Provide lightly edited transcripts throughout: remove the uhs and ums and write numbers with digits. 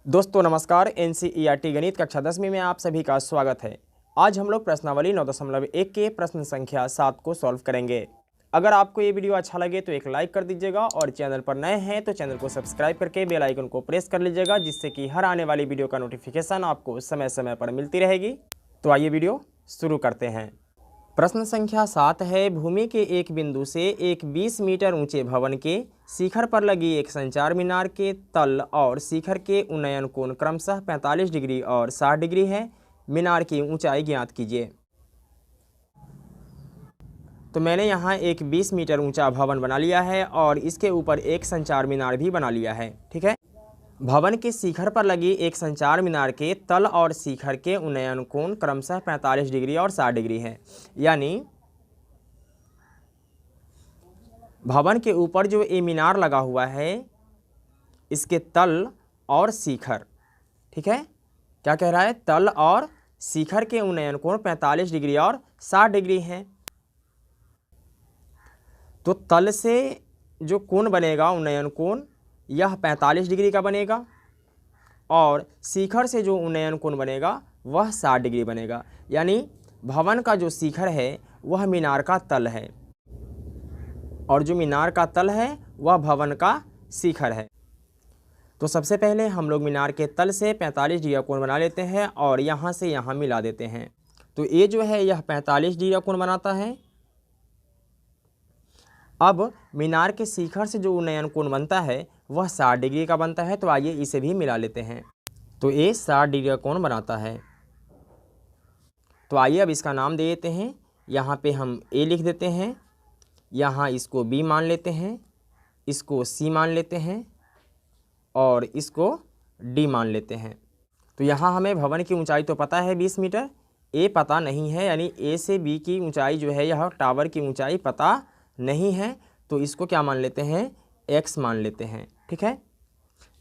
दोस्तों नमस्कार। एनसीईआरटी गणित कक्षा 10वीं में आप सभी का स्वागत है। आज हम लोग प्रश्नावली 9.1 के प्रश्न संख्या 7 को सॉल्व करेंगे। अगर आपको ये वीडियो अच्छा लगे तो एक लाइक कर दीजिएगा और चैनल पर नए हैं तो चैनल को सब्सक्राइब करके बेल आइकन को प्रेस कर लीजिएगा, जिससे कि हर आने वाली वीडियो का नोटिफिकेशन आपको समय समय पर मिलती रहेगी। तो आइए वीडियो शुरू करते हैं। प्रश्न संख्या 7 है, भूमि के एक बिंदु से एक 20 मीटर ऊंचे भवन के शिखर पर लगी एक संचार मीनार के तल और शिखर के उन्नयन कोण क्रमशः 45 डिग्री और 60 डिग्री है। मीनार की ऊंचाई ज्ञात कीजिए। तो मैंने यहाँ एक 20 मीटर ऊंचा भवन बना लिया है और इसके ऊपर एक संचार मीनार भी बना लिया है। ठीक है। भवन के शिखर पर लगी एक संचार मीनार के तल और शिखर के उन्नयन कोण क्रमशः 45 डिग्री और 60 डिग्री है। यानी भवन के ऊपर जो ये मीनार लगा हुआ है, इसके तल और शिखर, ठीक है, क्या कह रहा है, तल और शिखर के उन्नयन कोण 45 डिग्री और 60 डिग्री है। तो तल से जो कोण बनेगा, उन्नयन कोण, यह 45 डिग्री का बनेगा और शिखर से जो उन्नयन कोण बनेगा वह 60 डिग्री बनेगा। यानी भवन का जो शिखर है वह मीनार का तल है और जो मीनार का तल है वह भवन का शिखर है। तो सबसे पहले हम लोग मीनार के तल से 45 डिग्री का कोण बना लेते हैं और यहाँ से यहाँ मिला देते हैं। तो ये जो है यह 45 डिग्री का कोण बनाता है। अब मीनार के शिखर से जो उन्नयन कोण बनता है वह 60 डिग्री का बनता है। तो आइए इसे भी मिला लेते हैं। तो ये 60 डिग्री का कोण बनाता है। तो आइए अब इसका नाम दे देते हैं। यहाँ पे हम ए लिख देते हैं, यहाँ इसको बी मान लेते हैं, इसको सी मान लेते हैं और इसको डी मान लेते हैं। तो यहाँ हमें भवन की ऊंचाई तो पता है 20 मीटर, ए पता नहीं है, यानी ए से बी की ऊंचाई जो है, यह टावर की ऊंचाई पता नहीं है। तो इसको क्या मान लेते हैं, एक्स मान लेते हैं। ठीक है।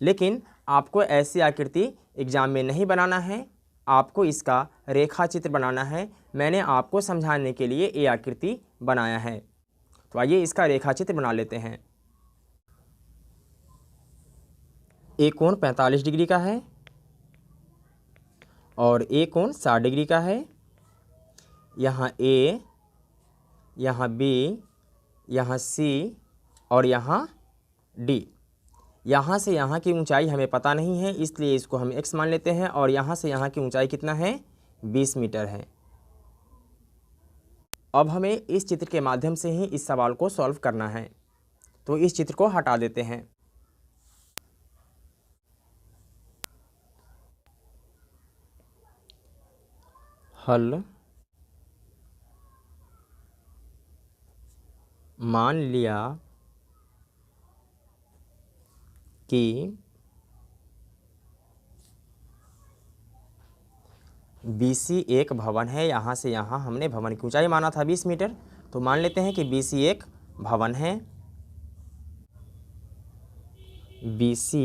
लेकिन आपको ऐसी आकृति एग्जाम में नहीं बनाना है, आपको इसका रेखा चित्र बनाना है। मैंने आपको समझाने के लिए ये आकृति बनाया है। तो आइए इसका रेखा चित्र बना लेते हैं। एक कोण 45 डिग्री का है और एक कोण 60 डिग्री का है। यहाँ ए, यहाँ बी, यहाँ सी और यहाँ डी। यहाँ से यहाँ की ऊंचाई हमें पता नहीं है, इसलिए इसको हम x मान लेते हैं और यहाँ से यहाँ की ऊंचाई कितना है, 20 मीटर है। अब हमें इस चित्र के माध्यम से ही इस सवाल को सॉल्व करना है। तो इस चित्र को हटा देते हैं। हल मान लिया कि BC एक भवन है। यहाँ से यहाँ हमने भवन की ऊंचाई माना था 20 मीटर, तो मान लेते हैं कि BC एक भवन है। BC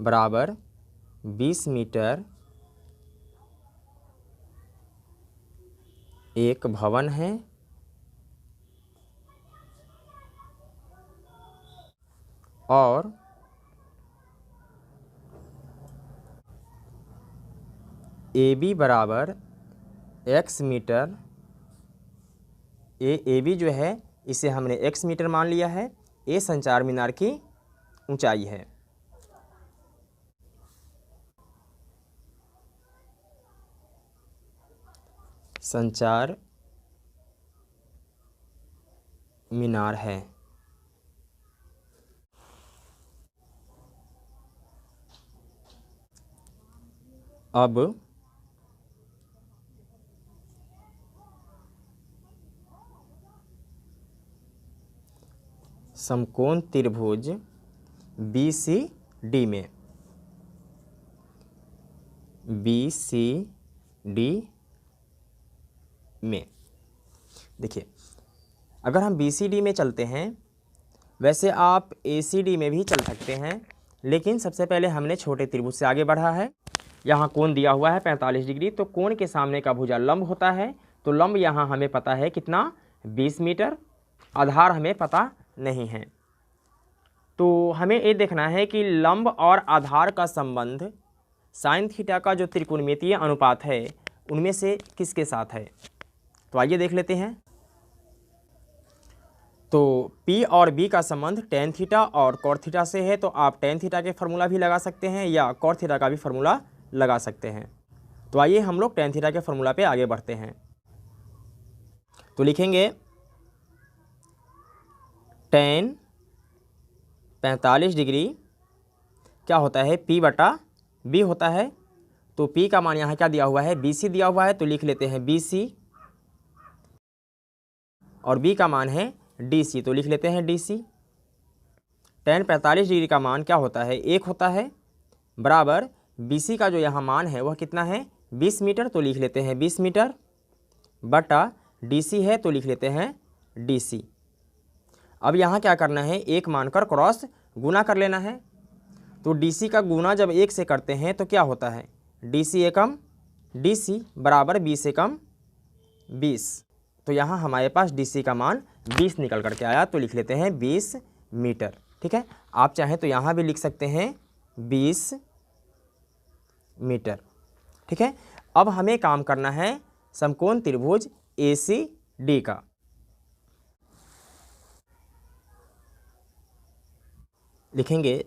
बराबर 20 मीटर एक भवन है और AB बराबर x मीटर। AB जो है इसे हमने x मीटर मान लिया है। ये संचार मीनार की ऊंचाई है। संचार मीनार है। अब समकोण त्रिभुज BCD में, BCD में देखिए, अगर हम BCD में चलते हैं, वैसे आप ACD में भी चल सकते हैं, लेकिन सबसे पहले हमने छोटे त्रिभुज से आगे बढ़ा है। यहाँ कोण दिया हुआ है 45 डिग्री, तो कोण के सामने का भुजा लंब होता है। तो लंब यहाँ हमें पता है कितना, 20 मीटर। आधार हमें पता नहीं है। तो हमें ये देखना है कि लंब और आधार का संबंध साइन थीटा का जो त्रिकोणमितीय अनुपात है उनमें से किसके साथ है। तो आइए देख लेते हैं। तो P और B का संबंध टेन थीटा और कॉट थीटा से है, तो आप टेन थीटा के फार्मूला भी लगा सकते हैं या कॉट थीटा का भी फार्मूला लगा सकते हैं। तो आइए हम लोग टेन थीटा के फार्मूला पे आगे बढ़ते हैं। तो लिखेंगे टेन 45 डिग्री क्या होता है P बटा B होता है। तो P का मान यहाँ क्या दिया हुआ है, BC दिया हुआ है, तो लिख लेते हैं BC, और B का मान है DC, तो लिख लेते हैं DC। टेन 45 डिग्री का मान क्या होता है, 1 होता है, बराबर BC का जो यहाँ मान है वह कितना है, 20 मीटर, तो लिख लेते हैं 20 मीटर, बटा DC है तो लिख लेते हैं DC। अब यहाँ क्या करना है, एक मानकर क्रॉस गुना कर लेना है। तो DC का गुना जब 1 से करते हैं तो क्या होता है, DC एकम DC बराबर 20 एकम 20। तो यहाँ हमारे पास DC का मान 20 निकल करके आया, तो लिख लेते हैं 20 मीटर। ठीक है, आप चाहें तो यहाँ भी लिख सकते हैं 20 मीटर। ठीक है, अब हमें काम करना है समकोण त्रिभुज ACD का। लिखेंगे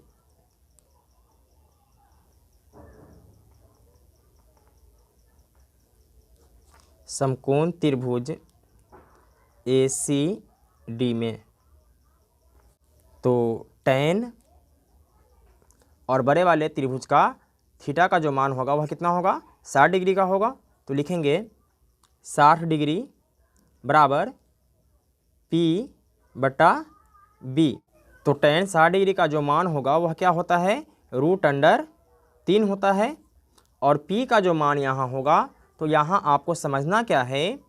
समकोण त्रिभुज ACD में तो टेन और बड़े वाले त्रिभुज का थीटा का जो मान होगा वह कितना होगा, 60 डिग्री का होगा। तो लिखेंगे 60 डिग्री बराबर P बटा B। तो टेन 60 डिग्री का जो मान होगा वह क्या होता है, √3 होता है, और P का जो मान यहाँ होगा, तो यहाँ आपको समझना क्या है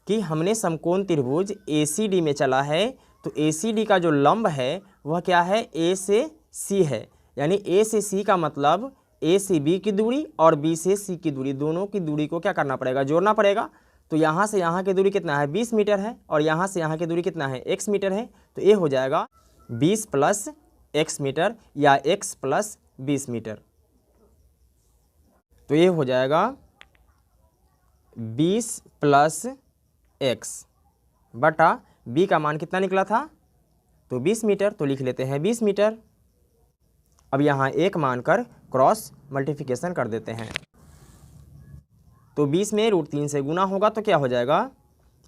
कि हमने समकोण त्रिभुज ACD में चला है, तो ACD का जो लंब है वह क्या है, A से C है, यानी A से C का मतलब A से B की दूरी और B से C की दूरी, दोनों की दूरी को क्या करना पड़ेगा, जोड़ना पड़ेगा। तो यहाँ से यहाँ की दूरी कितना है, 20 मीटर है, और यहाँ से यहाँ की दूरी कितना है, x मीटर है। तो ये हो जाएगा 20 + x मीटर या x + 20 मीटर। तो ये हो जाएगा 20 + x बटा B का मान कितना निकला था, तो 20 मीटर, तो लिख लेते हैं 20 मीटर। अब यहाँ एक मानकर क्रॉस मल्टीप्लिकेशन कर देते हैं। तो 20 में √3 से गुना होगा तो क्या हो जाएगा,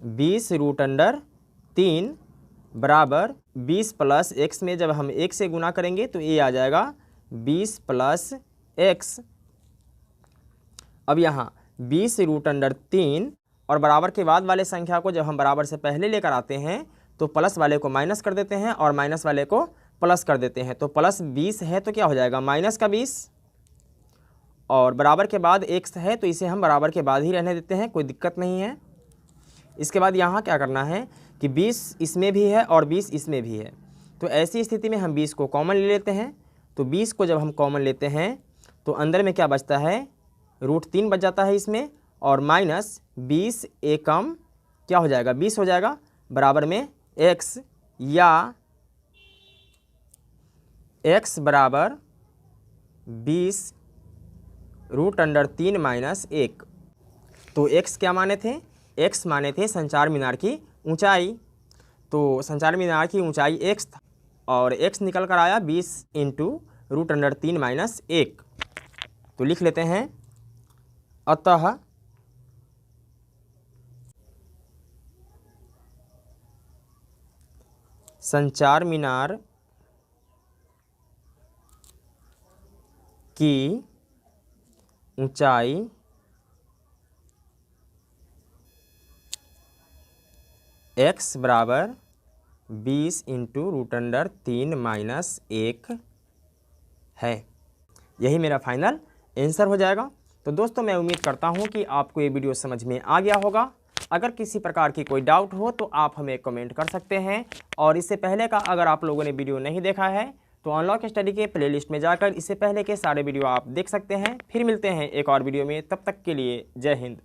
20 √3 बराबर 20 + x में जब हम 1 से गुना करेंगे तो ये आ जाएगा 20 + x। अब यहाँ 20 √3 और बराबर के बाद वाले संख्या को जब हम बराबर से पहले लेकर आते हैं तो प्लस वाले को माइनस कर देते हैं और माइनस वाले को प्लस कर देते हैं। तो प्लस 20 है तो क्या हो जाएगा, माइनस का 20, और बराबर के बाद x है तो इसे हम बराबर के बाद ही रहने देते हैं, कोई दिक्कत नहीं है। इसके बाद यहाँ क्या करना है कि 20 इसमें भी है और 20 इसमें भी है, तो ऐसी स्थिति में हम 20 को कॉमन ले लेते हैं। तो 20 को जब हम कॉमन लेते हैं तो अंदर में क्या बचता है, √3 बच जाता है इसमें, और माइनस 20 एकम क्या हो जाएगा, 20 हो जाएगा, बराबर में x, या x बराबर 20 √3 - 1। तो x क्या माने थे, x माने थे संचार मीनार की ऊंचाई। तो संचार मीनार की ऊंचाई x था और x निकल कर आया 20 × √3 - 1। तो लिख लेते हैं अतः संचार मीनार की ऊंचाई x बराबर 20 × √3 - 1 है। यही मेरा फाइनल आंसर हो जाएगा। तो दोस्तों मैं उम्मीद करता हूँ कि आपको ये वीडियो समझ में आ गया होगा। अगर किसी प्रकार की कोई डाउट हो तो आप हमें कमेंट कर सकते हैं, और इससे पहले का अगर आप लोगों ने वीडियो नहीं देखा है तो अनलॉक स्टडी के प्लेलिस्ट में जाकर इससे पहले के सारे वीडियो आप देख सकते हैं। फिर मिलते हैं एक और वीडियो में, तब तक के लिए जय हिंद।